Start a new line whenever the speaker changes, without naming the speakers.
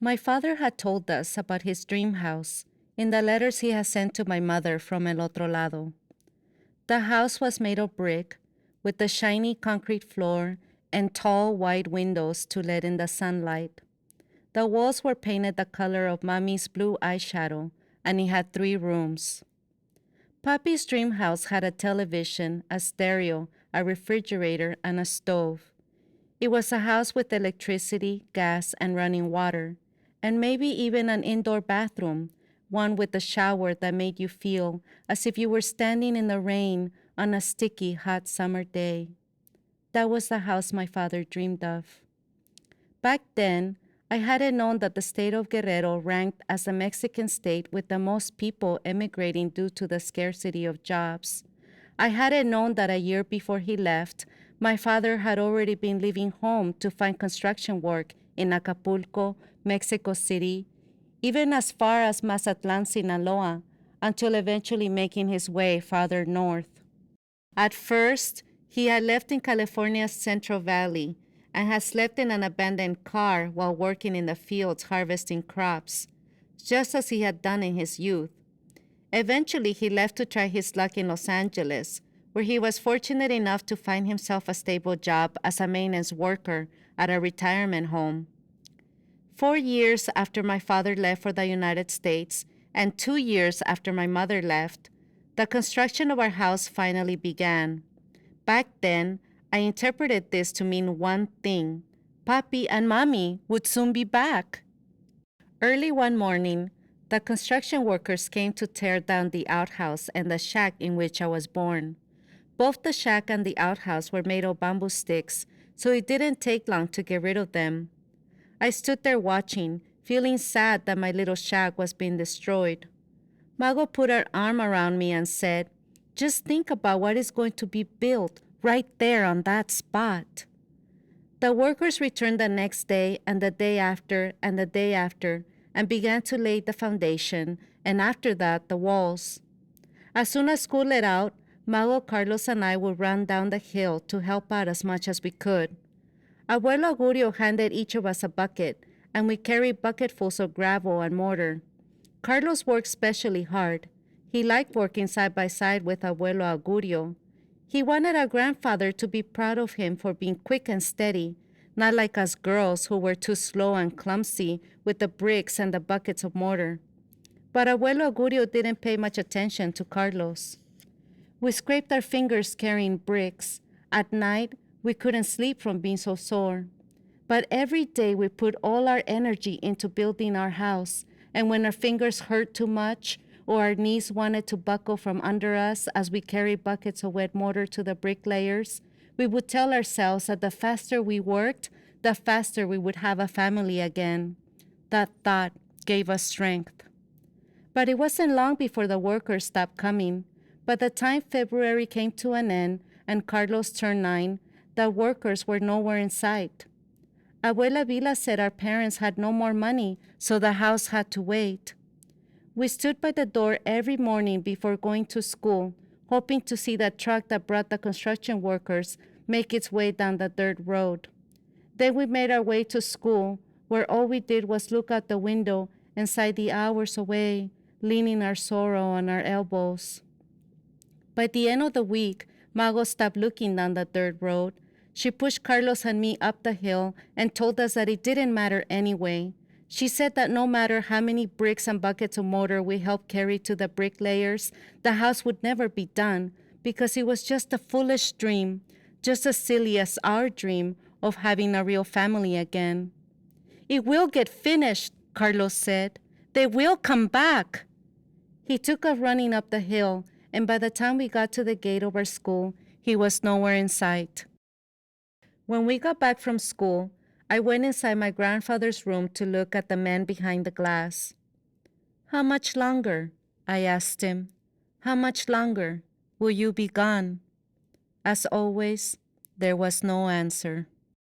My father had told us about his dream house in the letters he had sent to my mother from El Otro Lado. The house was made of brick, with a shiny concrete floor and tall, wide windows to let in the sunlight. The walls were painted the color of Mommy's blue eyeshadow, and it had 3 rooms. Papi's dream house had a television, a stereo, a refrigerator, and a stove. It was a house with electricity, gas, and running water, and maybe even an indoor bathroom, one with a shower that made you feel as if you were standing in the rain on a sticky, hot summer day. That was the house my father dreamed of. Back then, I hadn't known that the state of Guerrero ranked as the Mexican state with the most people emigrating due to the scarcity of jobs. I hadn't known that a year before he left, my father had already been leaving home to find construction work in Acapulco, Mexico City, even as far as Mazatlan, Sinaloa, until eventually making his way farther north. At first, he had left in California's Central Valley and had slept in an abandoned car while working in the fields harvesting crops, just as he had done in his youth. Eventually, he left to try his luck in Los Angeles, where he was fortunate enough to find himself a stable job as a maintenance worker at a retirement home. 4 years after my father left for the United States, and 2 years after my mother left, the construction of our house finally began. Back then, I interpreted this to mean one thing: Papi and Mommy would soon be back. Early one morning, the construction workers came to tear down the outhouse and the shack in which I was born. Both the shack and the outhouse were made of bamboo sticks, so it didn't take long to get rid of them. I stood there watching, feeling sad that my little shack was being destroyed. Mago put her arm around me and said, "Just think about what is going to be built right there on that spot." The workers returned the next day and the day after and the day after and began to lay the foundation, and after that, the walls. As soon as school let out, Mago, Carlos, and I would run down the hill to help out as much as we could. Abuelo Augurio handed each of us a bucket, and we carried bucketfuls of gravel and mortar. Carlos worked especially hard. He liked working side by side with Abuelo Augurio. He wanted our grandfather to be proud of him for being quick and steady, not like us girls who were too slow and clumsy with the bricks and the buckets of mortar. But Abuelo Augurio didn't pay much attention to Carlos. We scraped our fingers carrying bricks. At night, we couldn't sleep from being so sore. But every day we put all our energy into building our house, and when our fingers hurt too much, or our knees wanted to buckle from under us as we carried buckets of wet mortar to the bricklayers, we would tell ourselves that the faster we worked, the faster we would have a family again. That thought gave us strength. But it wasn't long before the workers stopped coming. By the time February came to an end and Carlos turned 9, the workers were nowhere in sight. Abuela Vila said our parents had no more money, so the house had to wait. We stood by the door every morning before going to school, hoping to see the truck that brought the construction workers make its way down the dirt road. Then we made our way to school, where all we did was look out the window and sigh the hours away, leaning our sorrow on our elbows. By the end of the week, Mago stopped looking down the dirt road. She pushed Carlos and me up the hill and told us that it didn't matter anyway. She said that no matter how many bricks and buckets of mortar we helped carry to the bricklayers, the house would never be done because it was just a foolish dream, just as silly as our dream of having a real family again. "It will get finished," Carlos said. "They will come back." He took us running up the hill, and by the time we got to the gate of our school, he was nowhere in sight. When we got back from school, I went inside my grandfather's room to look at the man behind the glass. "How much longer?" I asked him. "How much longer will you be gone?" As always, there was no answer.